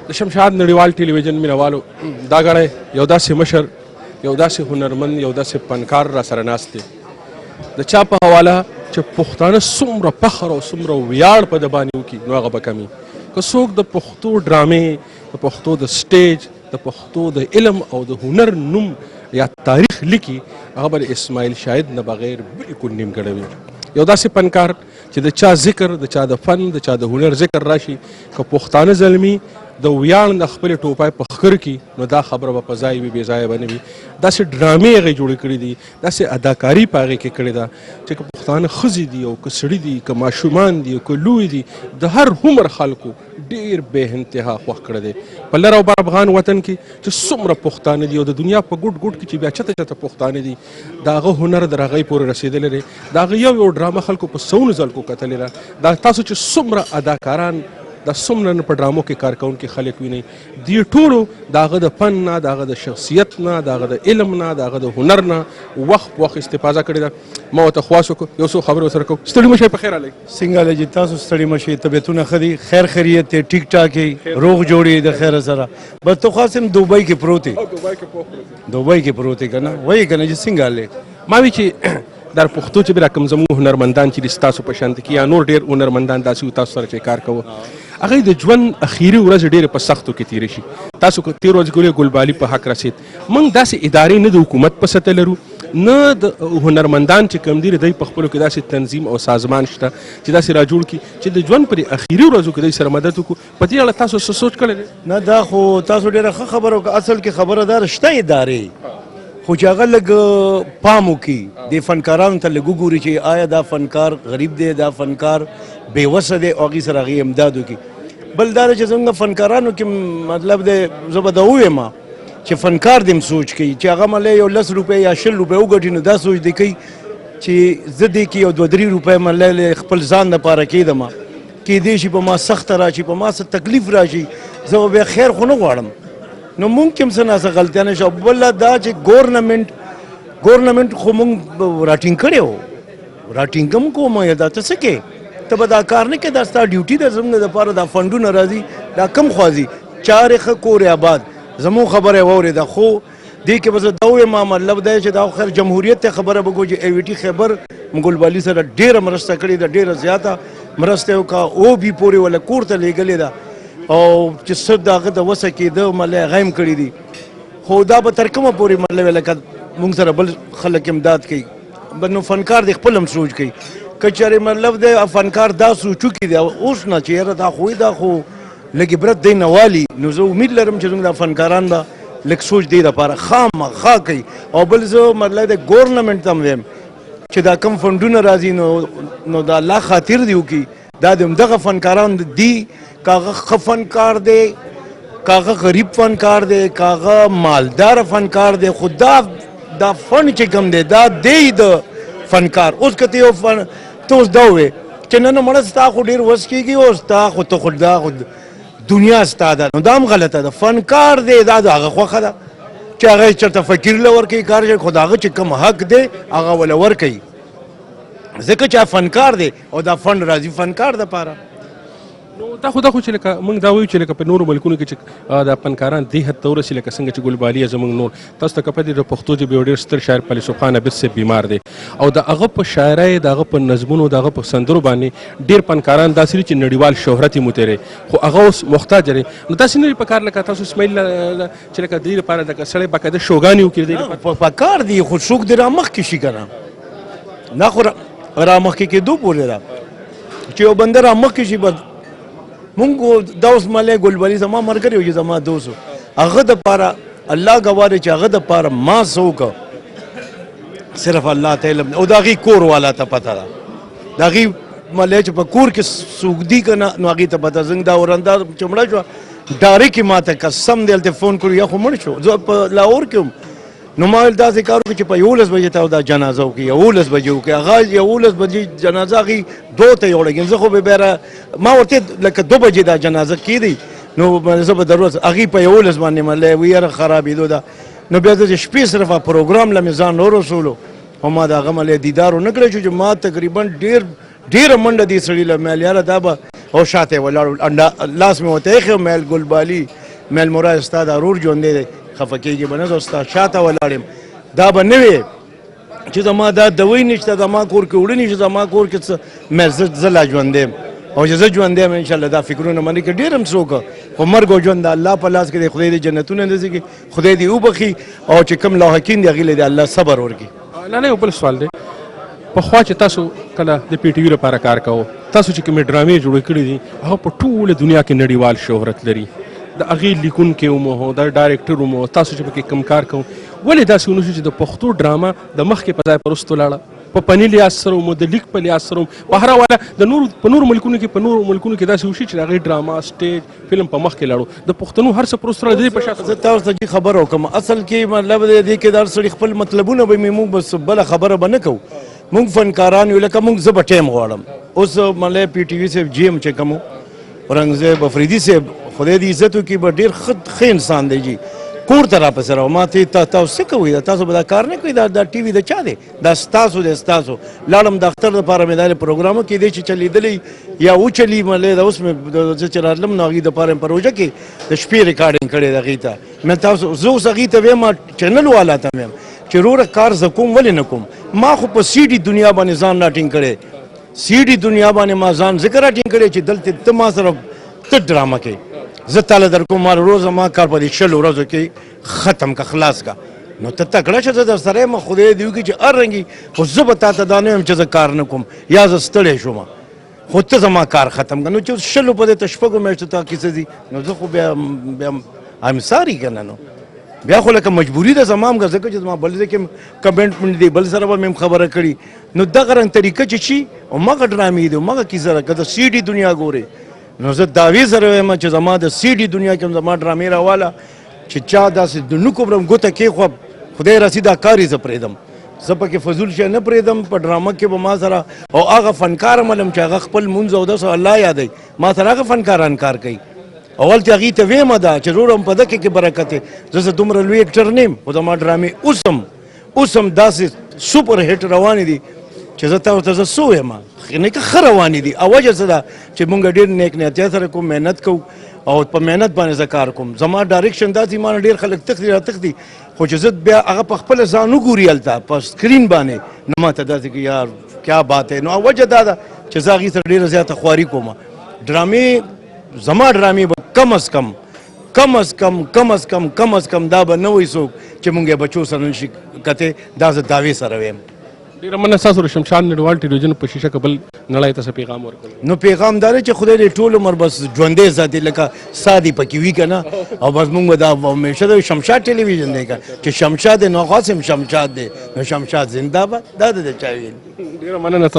د شمشاد نړیوال ټلویزیون مینوالو دا غړی یو داسې مشر یو داسې هنرمند یو داسې فنکار را سره ناست دی د چا په حواله چې پښتانه څومره فخر او څومره ویاړ په د باندې وکړي نو هغه به کم وي که څوک د پښتو ډرامې د پښتو د سټیج د پښتو د علم او د هنر نوم یا تاریخ لیکي هغه به د اسماعیل شاهد نه بغیر بلکل نیمګړی وي یو داسې فنکار چې د چا ذکر د چا د فن د چا د هنر ذکر راشي که پښتانه زلمي د ویاړ د خپلې ټوپای په ښکر کې نو دا خبره به په ځای وي بې ځایه به نه وي داسې ډرامې هغې جوړې کړي دي داسې اداکاري په هغې کې کړې ده چې که پښتانه ښځې دي او که سړي دي که ماشومان دي او که لوی دي د هر عمر خلکو ډېر بې انتها خوښ کړی دی په لر او بر افغان وطن کې چې څومره پښتانه دي او د دنیا په ګوټ ګوټ کې چې بیا چته چته پښتانه دي د هغه هنر در هغې پورې رسېدلی دی د هغه یو ډرامه خلکو په سوونو ځلکو کتلې ده دا تاسو چې څومره اداکاران دا څومره په ډرامو کې کار کوونکي خلک وینئ دې ټولو د هغه د فن نه د هغه د شخصیت نه د هغه د علم نه د هغه د هنر نه وخت په وخت استفاده کړې ده ما ورته خواست وکړو یو څو خبرې ورسره کوو ستړي مه شئ په خیر هلئ څنګه هلئ چې تاسو ستړي مه شئ طبیعتونه ښه دي خیر خیریت دی ټیک ټاک یې روغ جوړ یې د خیره سره بس تو خاص هم دوبۍ کې پروت یې دوبۍ کې پروت یې که نه وایي که نه چې څنګه هلئ ما وی چې در پښتو چې بیا کوم زموږ هنرمندان چې دي ستاسو په شانته کې یا نور ډېر هنرمندان داسې وو تاسو سره چې کار کوو هغوی د ژوند اخري ورځې ډېرې په سختو کې تېرې شي تاسو که تېر ورځ ګولې ګلبالي په حق رسېد موږ داسې ادارې نه د حکومت په سطح لرو نه د هنرمندان چې کوم دي دوی په خپلو کې داسې تنظیم او سازمان شته چې داسې را جوړ کړي چې د ژوند پر اخري ورځو کې دوی سره مدد وکړو په دې اړه تاسو څه سوچ کړی دی نه دا خو تاسو ډېره ښه خبره وکړه اصل کې خبره دا شته ادارې خو چې هغه لږ پام وکړي د فنکارانو ته لږ وګوري چې آیا دا فنکار غریب دی دا فنکار بېوسه دی او هغې سره هغې امداد وکړي بل دا ده چې زموږ فنکارانو کې مطلب دی زه به دا ووایم چې فنکار دې هم سوچ کوي چې هغه مله یو 10 روپۍ یا 20 روپۍ وګټي نو دا سوچ دی کوي چې زه دې کې یو 2-3 روپۍ مله خپل ځان دپاره کېدم کېدای شي په ما سخته راشي په ما څه تکلیف راشي زه به بیا خیر خو نه غواړم نو مونږ کې هم څه ناڅه غلطیانې شوه بله دا چې ګورنمنټ خو مونږ راټینګ کړی و راټینګ هم کوم یا دا ته څه کې ته به دا کار نه کوې دا ستا ډیوټي ده زموږ دپاره دا فنډونه راځي دا کم خوا ځي چارې ښه کور آباد زموږ خبره یې واورېده خو دې کې به زه دا ووایم مطلب دا چې دا خیر جمهوریت ته خبره به کوو چې ای وي ټي خیبر ګلبالي سره ډېره مرسته کړې ده ډېره زیاته مرسته یې وکړه او بي پورې ولا کور ته لېږلې ده او چې څه د هغه د وسه کېده مطلب هغه هم کړي دي خو دا به تر کومه پورې مطلب لکه موږ سره بل خلک امداد کوي نو فنکار دی خپل هم سوچ کوي که چېرې مطلب دی فنکار دا سوچ وکړي دی اوس نه چې یاره دا خو دا خو لږ عبرت دی نه والي نو زه امید لرم چې زموږ دا فنکاران به لږ سوچ دی دپاره خامخا کوي او بل زه مطلب د ګورنمنټ ته هم وایم چې دا کم فنډونه راځي نو د الله خاطر دی وکړي دا د همدغه فنکاران دي که هغه ښه فنکار دی که هغه غریب فنکار دی که هغه مالدار فنکار دی خو دا فن چې کوم دی دا دی د فنکار اوس که ته یو ته اوس دا ووایې چې نه نه مړه ستا خو ډېر وس کېږي او ستا خو ته خو دا خو دنیا ستا ده نو دا هم غلطه ده فنکار دی دا د هغه خوښه ده چې هغه چېرته فقیر له ورکوي کار شي خو د هغه چې کوم حق دی هغه وله ورکوي ځکه چې فنکار دی او دا فنډ راځي فنکار دپاره نو دا خو چې لکه موږ دا وایو چې لکه په نورو ملکونو کې چې دا فنکاران دې حد ته ورسي لکه څنګه چې ګلبالي زموږ نور تاسو ته که پته د پښتو ژبې یو ډېر ستر شاعر فیلسوف خان عابد صاحب بیمار دی او د هغه په شاعرۍ د هغه په نظمونو د هغه په سندرو باندې ډېر فنکاران داسې دي چې نړیوال شهرت یې متېری خو هغه اوس محتاج دی نو داسې نه وي په کار لکه تاسو اسماعیل چې لکه دې لپاره لکه سړی باقاعده شوګانې وکړي په کار دی خو څوک دې رامخکې شي که نه نه خو رامخکې کېدو پورې ده چې یو بنده رامخکې شي بس مونږ دا اوس ملی ګلبالي زما ملګری و چې زما دوست و هغه دپاره الله ګواه دی چې هغه دپاره ما څه وکړه صرف الله ته علم او د هغې کور والا ته پته ده د هغې ملی چې په کور کې څوک دي که نه نو هغې ته پته زموږ دا ورنده چې مړه شوه ډارې کې ما ته قسم دی هلته فون کړو یا خو مړ شو زه په لاهور کې وم نو ما ویل داسې کار وکړو چې په 11 بجې ته دا جنازه وکړي 11 بجې وکړي هغه 11 بجې جنازه هغې 2 ته یوړه زه خو به بیا ما ورته لکه 2 بجې دا جنازه کېدی نو زه به در ورځ هغې په 11 باندې ملی وي یاره خرابېدو ده نو بیا زه د شپې صرف پروګرام له مې ځان ورسولو او ما د هغه ملی دیدار ونه کړی چې ما تقریبا ډېره منډه دې سړي له مې یاره دا به او شاته ولاړ لاس مې ورته ایښی میل ګلبالي میل مراد ستا دا رور ژوندی دی خفه کېږي به نه زه ستا شاته ولاړ یم دا به نه وې چې زما دا دوی نشته زما کور کې اوړه نشته زما کور کې څه مې زه لا ژوندی یم او چې زه ژوندی یم انشاءالله دا فکرونه منې که ډېر هم څوک خو مرګ او ژوند د الله په لاس کې دی خدای دې جنتونه نصیب کړي خدای دې وبخي او چې کوم لاحقین دي هغې له دې الله صبر ورکړي. لاله یو بل سوال دی پخوا چې تاسو کله د پی ټي وي لپاره کار کوو تاسو چې کومې ډرامې جوړې کړې دي هغه په ټوله دنیا کې نړیوال شهرت لري د هغې لیکونکی هم و د ډایرکټر هم و تاسو چې پکې کوم کار کوو ولې داسې ونه شو چې د پښتو ډرامه د مخکې په ځای په وروستو لاړه په فني لحاظ سره هم د لیک په لحاظ سره هم په هره واله د نورو په نورو ملکونو کې داسې وشي چې د هغې ډرامه سټیج فلم په مخکې لاړو د پښتنو هر څه په وروستو لاړه د دې په شا زه تاسو ته خبر وکړم اصل کې مطلب د دې کې دا سړي خپل مطلبونه به موږ بس بله خبره به نه کوو موږ فنکاران یو لکه موږ زه به ټایم غواړم اوس مطلب پی ټي وي صاحب جی ایم چې کوم اورنګزیب افریدي صاحب خدای دې عزت وکړي به ډېر ښه انسان دی جی کور ته راپسې راو ما ته تاسو څه کوئ تاسو به دا کار نه کوئ دا ټي وي د چا دی دا ستاسو دی ستاسو لاړم د اختر دپاره مې دا پروګرامو کې دی چې چلیدلی یا وچلي مطلب دا اوس مې زه چې راتلم نو هغې دپاره مې پروژه کې د شپې ریکارډینګ کړی د هغې ته مې تاسو زه اوس هغې ته ویم چینل والا ته ویم چې وروره کار زه کوم ولې نه کوم ما خو په سی ډي دنیا باندې ځان راټینګ کړی سی ډي دنیا باندې ما ځان ذکر راټینګ کړی چې دلته ته ما سره ته ډرامه کوې زه تاله در کوم ما روزه ما کار په دې 6 ورځو کې ختم که خلاص کا نو ته تکړه شه زه در سره یم خدای دې وکړي چې هر رنګي خو زه به تا ته دا نه یم چې زه کار نه کوم یا زه ستړی شوم خو ته زما کار ختم کړه نو چې 6 په دې ته شپږو میاشتو تا کیسه دي نو زه خو بیا ایم ساري که نه نو بیا خو لکه مجبوري ده زما هم ځکه چې زما بل ځای کې کمنټمنټ دی بل سره به مې خبره کړي نو دغه رنګ طریقه چې شي همغه ډرامې دي همغه کیسه ده که د سی ډي دنیا ګورې نو زه دعوې سره وایم چې زما د سی ډي دنیا کې هم زما ډرامې راواله چې چا داسې د نوکو برم ګوته کېښوه خدای راسي دا کار یې زه پرېږدم زه پکې فضول شی نه پرېږدم په ډرامه کې به ما سره او هغه فنکار ملم چې هغه خپل مونځ او داسې الله یادوي ما سره هغه فنکاران کار کوي اول چې هغې ته ویمه ده چې روړم په دکې کې برکت دی زه دومره لوی اکټر نه یم خو زما ډرامې اوس هم داسې سوپر هټ روانې دي چې زه تاسو ته زه څه ویم نه که ښه روانې دي او وجه څه ده چې مونږ ډېر نیک نیتیا سره کوم محنت کوو او په محنت باندې زه کار کوم زما ډایرکشن داسې ما نه ډېر خلک تښتي راتښتي خو چې زه بیا هغه په خپله ځان وګوري هلته په سکرین باندې نو ما ته داسې که یار کیا بات ہے نو وجه دا ده چې زه هغې سره ډېره زیاته خواري کوم ډرامې زما ډرامې به کم از کم دا به نه وي څوک چې مونږ یې بچو سره نشي کتې دا زه دعوې سره ویم ډېره مننه ستاسو د شمشاد نړیوال ټلویزیون په شیشه کې بل نړۍ ته څه پیغام ورکوي نو پیغام دا دی چې خدای دې ټول عمر بس ژوندی ساتي لکه ساه دې پکې وي که نه او بس مونږ به دا همیشه د شمشاد ټلویزیون دی که چې شمشاد نو قاسم شمشاد دی نو شمشاد زنده باد دا د چا ویل ډېره مننه